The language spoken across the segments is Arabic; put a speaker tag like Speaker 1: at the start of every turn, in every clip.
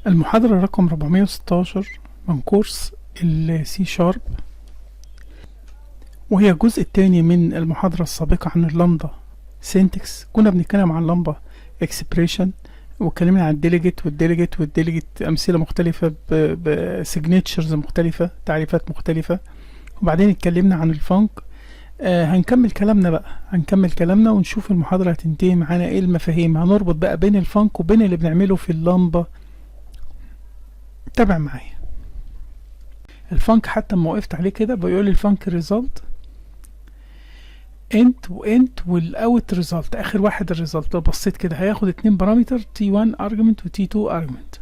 Speaker 1: المحاضرة رقم 416 من كورس السي شارب، وهي الجزء الثاني من المحاضرة السابقة عن اللامدا سينتكس. كنا بنتكلم عن لامدا اكسبريشن، واتكلمنا عن والديليجيت أمثلة مختلفة بسيجنتشرز مختلفة، تعريفات مختلفة. وبعدين اتكلمنا عن الفانك. هنكمل كلامنا ونشوف المحاضرة هتنتهي معانا ايه المفاهيم. هنربط بقى بين الفانك وبين اللي بنعمله في اللامدا. تابع معايا. الفانك حتى ما وقفت عليه كده بيقول الفانك ريزلت انت وانت والاوت ريزلت، اخر واحد الريزلت. لو بصيت كده هياخد 2 بارامتر، T1 argument و T2 argument.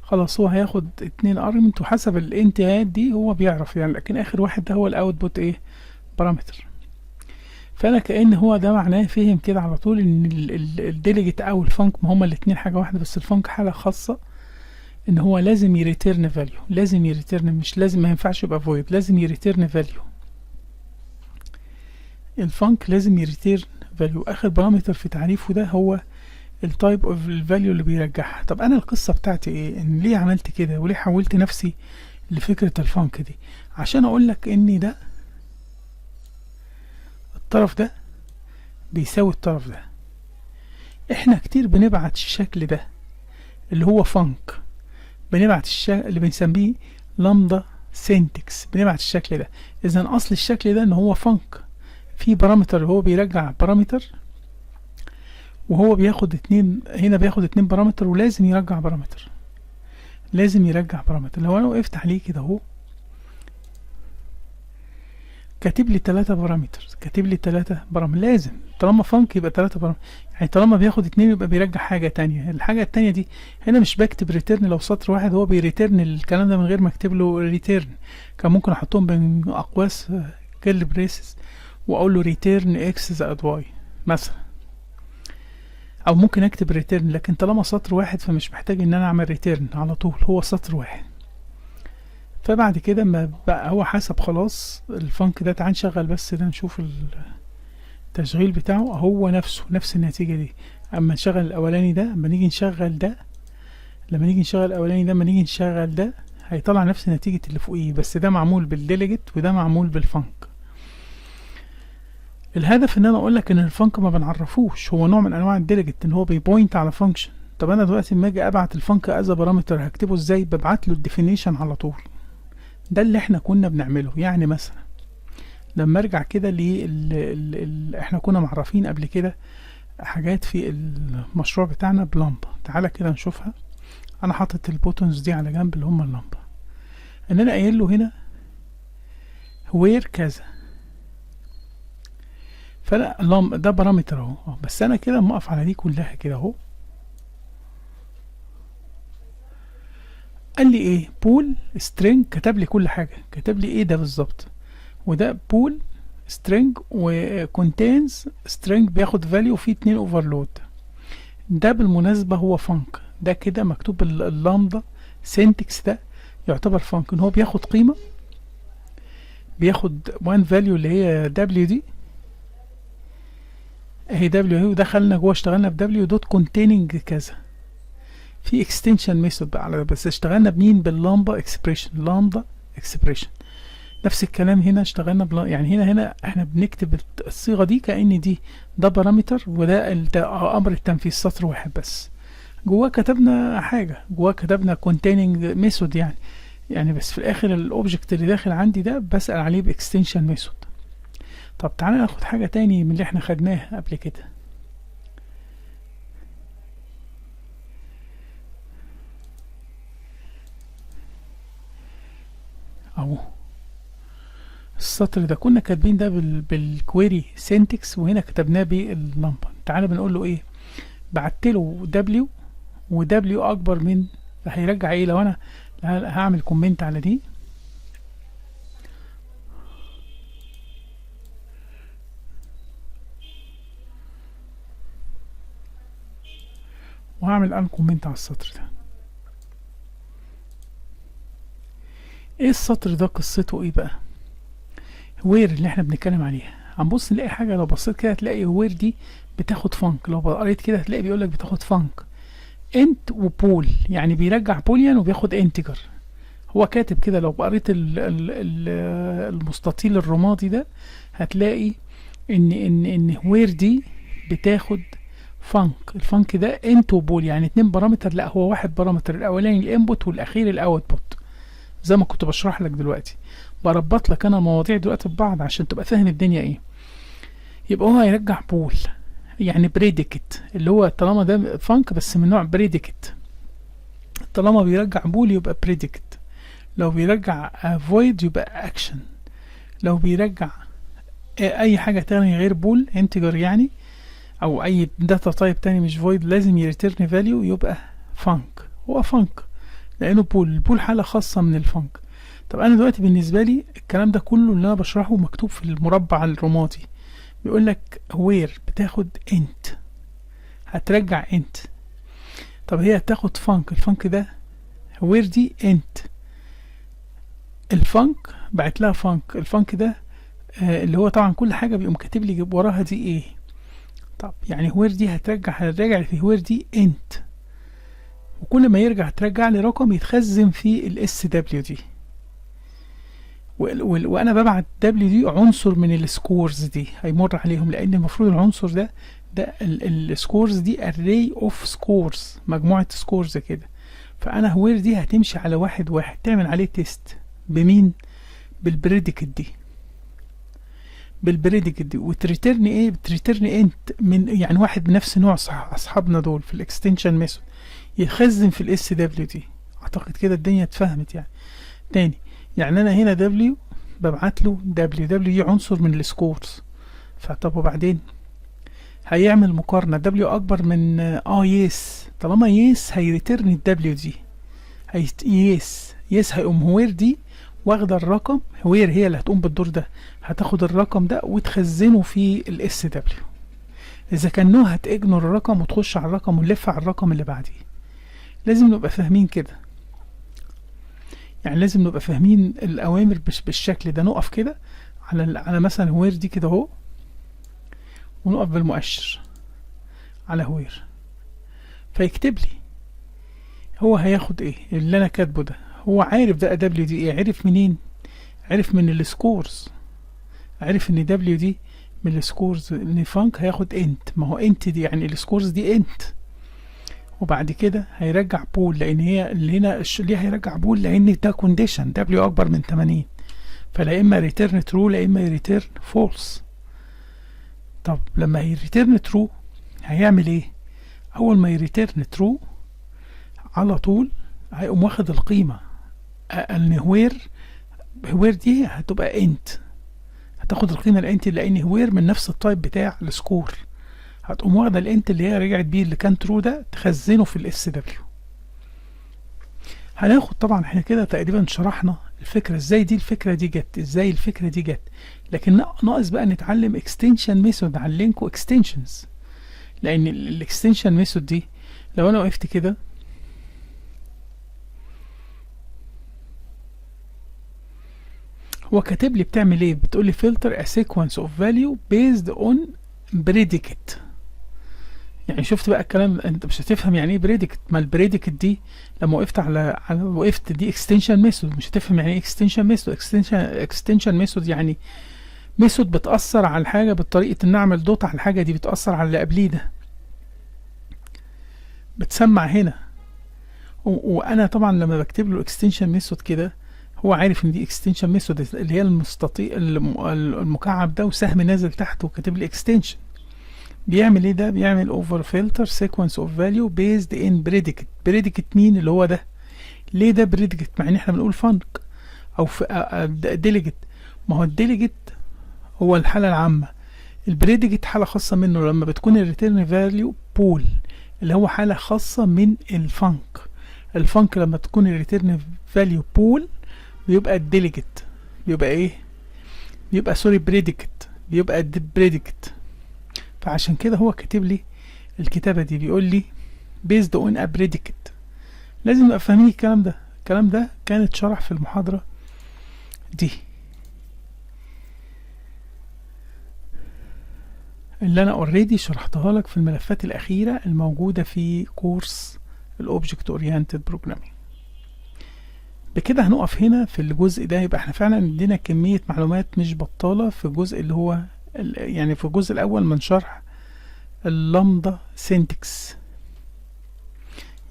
Speaker 1: خلاص هو هياخد 2 argument، وحسب الانتهاءات دي هو بيعرف يعني، لكن اخر واحد ده هو الاوتبوت ايه، بارامتر. فانا كأن هو ده معناه فهم كده على طول ان الديليجيت او الفانك ما هما الاتنين حاجة واحدة، بس الفانك حالة خاصة ان هو لازم يريتيرن فاليو، لازم يريتيرن، مش لازم، ما ينفعش يبقى فويد، لازم يريتيرن فاليو. الفانك لازم يريتيرن فاليو. اخر بارامتر في تعريفه ده هو التايب اوف الفاليو اللي بيرجعها. طب انا القصة بتاعتي ايه؟ ان ليه عملت كده وليه حولت نفسي لفكرة الفانك دي؟ عشان اقول لك ان ده الطرف ده بيساوي الطرف ده. احنا كتير بنبعت الشكل ده اللي هو فانك، بنبعت الشكل اللي بنسميه لامدا سينتكس، بنبعت الشكل ده. اذا اصل الشكل ده ان هو فانك، في بارامتر هو بيرجع بارامتر، وهو بياخد اتنين، هنا بياخد 2 بارامتر ولازم يرجع بارامتر، لازم يرجع بارامتر. لو انا وقفت عليه كده اهو كاتب لي 3 بارامتر، كاتب لي 3 بارامتر. لازم طالما فانك يبقى 3 بارامتر، يعني طالما بياخد 2 يبقى بيرجع حاجة تانية. الحاجة التانية دي هنا مش بكتب ريتيرن، لو سطر واحد هو بيريتيرن الكلام ده من غير ما اكتب له ريتيرن. كان ممكن احطهم بين اقواس كيرل بريسز واقول له ريتيرن اكس زائد واي مثلا، او ممكن اكتب ريتيرن، لكن طالما سطر واحد فمش محتاج ان انا اعمل ريتيرن على طول، هو سطر واحد. فبعد كده ما بقى هو حسب خلاص الفانك ده. تعال نشغل بس ده نشوف التشغيل بتاعه، هو نفس النتيجة دي. اما نشغل الاولاني ده، اما نيجي نشغل ده، لما نيجي نشغل الاولاني ده، اما نيجي نشغل ده هيطلع نفس نتيجة اللي فوقيه، بس ده معمول بالديليجيت وده معمول بالفانك. الهدف ان انا اقول لك ان الفانك ما بنعرفوش، هو نوع من انواع الديليجيت، ان هو بيبوينت على فانكشن. طب انا دلوقتي لما اجي ابعت الفانك از بارامتر هكتبه ازاي؟ ببعت له الديفينيشن على طول. ده اللي احنا كنا بنعمله. يعني مثلا لما ارجع كده احنا كنا معرفين قبل كده حاجات في المشروع بتاعنا بلمبة. تعالى كده نشوفها. انا حاطط البوتونز دي على جنب اللي هم اللمبة، ان انا قايل له هنا وير كذا، فلا ده بارامتر اهو. بس انا كده موقف على دي كلها كده اهو. قال لي ايه؟ بول سترينج، كتب لي كل حاجة، كتب لي ايه ده بالظبط. وده بول string و contains string بياخد value وفيه 2 overload. ده بالمناسبة هو func، ده كده مكتوب اللامدا syntax ده يعتبر func، ان هو بياخد قيمة، بياخد one value اللي هي w دي اهي w اهي، ودخلنا جوه اشتغلنا ب w دوت containing كذا. في extension method بقى على، بس اشتغلنا بمين؟ باللامدا expression، لامدا expression. نفس الكلام هنا اشتغلنا يعني هنا احنا بنكتب الصيغة دي كأن ده بارامتر وده امر التنفيذ، سطر واحد بس. جواه كتبنا حاجة، جواه كتبنا containing method يعني بس في الاخر الاوبجكت اللي داخل عندي ده بسأل عليه باكستنشن ميثود. طب تعالى ناخد حاجة تاني من اللي احنا خدناها قبل كده. اهو السطر ده كنا كاتبين ده بالكويري سينتكس، وهنا كتبناه باللمبة. تعالى بنقول له ايه؟ بعت له w و w اكبر من، هيرجع ايه؟ لو انا هعمل كومنت على دي وهعمل ان كومنت على السطر ده. ايه السطر ده قصته ايه بقى؟ وير اللي احنا بنتكلم عليها. هنبص نلاقي حاجة، لو بصيت كده هتلاقي وير دي بتاخد فانك، لو قريت كده هتلاقي بيقولك بتاخد فانك. انت وبول، يعني بيرجع بوليان وبياخد انتجر. هو كاتب كده، لو قريت المستطيل الرمادي ده هتلاقي ان وير دي بتاخد فانك. الفانك ده انت وبول، يعني 2 بارامتر، لا هو 1 بارامتر، الاولاني الانبوت والاخير الاوتبوت، زي ما كنت بشرح لك دلوقتي. بربط لك انا المواضيع دلوقتي ببعض عشان تبقى فاهم الدنيا ايه. يبقى هو هيرجع بول، يعني بريديكت، اللي هو طالما ده فانك بس من نوع بريديكت، طالما بيرجع بول يبقى بريديكت. لو بيرجع void يبقى action. لو بيرجع اي حاجة تانية غير بول انتجر يعني، او اي داتا تايب تاني مش void لازم يريتيرن فاليو، يبقى فانك. هو فانك لانه بول، البول حالة خاصة من الفانك. طب انا دلوقتي بالنسبة لي الكلام ده كله اللي انا بشرحه مكتوب في المربع الرمادي. بيقول لك وير بتاخد انت، هترجع انت. طب هي هتاخد فانك، الفانك ده وير دي انت، الفانك بعت لها فانك. الفانك ده اللي هو طبعا كل حاجه بيقوم كاتب لي جيب وراها دي ايه. طب يعني وير دي هترجع في وير دي انت، وكل ما يرجع ترجع لي رقم يتخزن في الاس دبليو دي. وانا ببعت دبليو دي عنصر من السكورز دي هيمر عليهم، لان المفروض العنصر ده السكورز دي اري اوف سكورز، مجموعه سكورز كده. فانا وير دي هتمشي على واحد واحد، تعمل عليه تيست بمين؟ بالبريديكت دي، بالبريديكت دي، وتريترن ايه؟ بتريترن انت من يعني واحد بنفس نوع اصحابنا دول في الاكستنشن ميثود، يخزن في الاس دبليو دي. اعتقد كده الدنيا اتفهمت يعني. تاني، يعني انا هنا دبليو ببعت له دبليو دي عنصر من السكورز. فطب وبعدين هيعمل مقارنه، دبليو اكبر من يس، طالما يس هيريترن الدبليو دي، يس هيقوم هوير دي واخده الرقم، هوير هي اللي هتقوم بالدور ده، هتاخد الرقم ده وتخزنه في الاس دبليو. اذا كان نو هتجنر الرقم وتخش على الرقم ونلف على الرقم اللي بعديه. لازم نبقى فاهمين كده، يعني لازم نبقى فاهمين الاوامر بالشكل ده. نقف كده على مثلا هوير دي كده اهو، ونقف بالمؤشر على هوير، فيكتب لي هو هياخد ايه اللي انا كاتبه ده. هو عارف ده دبليو دي ايه، عرف منين؟ عرف من السكورز، عرف ان دبليو دي من السكورز، ان فانك هياخد انت، ما هو انت دي يعني السكورز دي انت. وبعد كده هيرجع بول، لان هي اللي هنا ليه هيرجع بول؟ لان ده كونديشن دبليو اكبر من 80، فلا اما ريتيرن ترو لا اما ريتيرن فولس. طب لما يريتيرن ترو هيعمل ايه؟ اول ما يريتيرن ترو على طول هيقوم واخد القيمه ان هوير دي هتبقى انت، هتاخد القيمه الانت، لان هوير من نفس التايب بتاع السكور، هتقوم واخده الانت اللي هي رجعت بيه اللي كان ترو ده، تخزنه في الاس دبليو. هناخد طبعا احنا كده تقريبا شرحنا الفكره ازاي دي الفكره دي جت، ازاي الفكره دي جت. لكن ناقص بقى نتعلم اكستنشن ميثود. علمكم اكستنشنز، لان الاكستنشن ميثود دي لو انا وقفت كده هو كاتب لي بتعمل ايه، بتقول لي filter a sequence of value based on predicate. يعني شفت بقى الكلام، انت مش هتفهم يعني ايه بريديكت. ما البريديكت دي لما وقفت على وقفت دي اكستنشن ميثود، مش هتفهم يعني ايه اكستنشن ميثود. اكستنشن ميثود يعني ميثود بتأثر على الحاجة بطريقة ان اعمل دوت على الحاجة دي، بتأثر على اللي قبليه ده، بتسمع هنا. وانا طبعا لما بكتب له اكستنشن ميثود كده هو عارف ان دي اكستنشن ميثود اللي هي المستطيل المكعب ده وسهم نازل تحت وكاتب لي اكستنشن. بيعمل ايه ده؟ بيعمل اوفر فلتر سيكونس اوف فاليو بيزد ان بريديكت. بريديكت مين؟ اللي هو ده. ليه ده بريديكت مع ان احنا بنقول فانك او ديليجيت؟ ما هو الديليجيت هو الحاله العامه، البريديكت حاله خاصه منه لما بتكون الريتيرن فاليو بول، اللي هو حاله خاصه من الفانك. الفانك لما تكون الريتيرن فاليو بول بيبقى الديليجيت، بيبقى ايه؟ بيبقى سوري بريديكت، بيبقى بريديكت. فعشان كده هو كاتب لي الكتابة دي، بيقول لي based on a predicate. لازم نبقى فاهمين الكلام ده. الكلام ده كانت شرح في المحاضرة دي اللي انا اوريدي شرحتها لك في الملفات الاخيرة الموجودة في كورس الاوبجكت اورينتد بروجرامينج. بكده هنقف هنا في الجزء ده. يبقى احنا فعلا عندنا كمية معلومات مش بطالة في الجزء اللي هو يعني في الجزء الاول من شرح اللامدا سينتكس.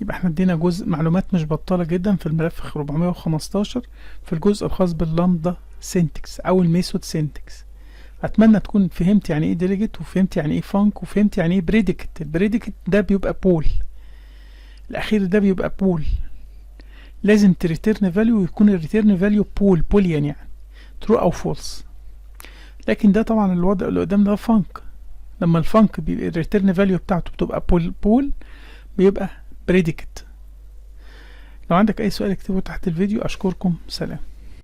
Speaker 1: يبقى احنا ادينا جزء معلومات مش بطالة جدا في الملف 415 في الجزء الخاص باللامدا سينتكس او الميثود سينتكس. اتمنى تكون فهمت يعني ايه ديليجيت، وفهمت يعني ايه فانك، وفهمت يعني ايه بريديكت. البريديكت ده بيبقى بول، الاخير ده بيبقى بول، لازم تريتيرن فاليو ويكون الريتيرن فاليو بول يعني ترو او فولس. لكن ده طبعا الوضع اللي قدام ده فانك. لما الفانك بيبقى الريتيرن فاليو بتاعته بتبقى بول بيبقى بريديكت. لو عندك اي سؤال اكتبه تحت الفيديو. اشكركم، سلام.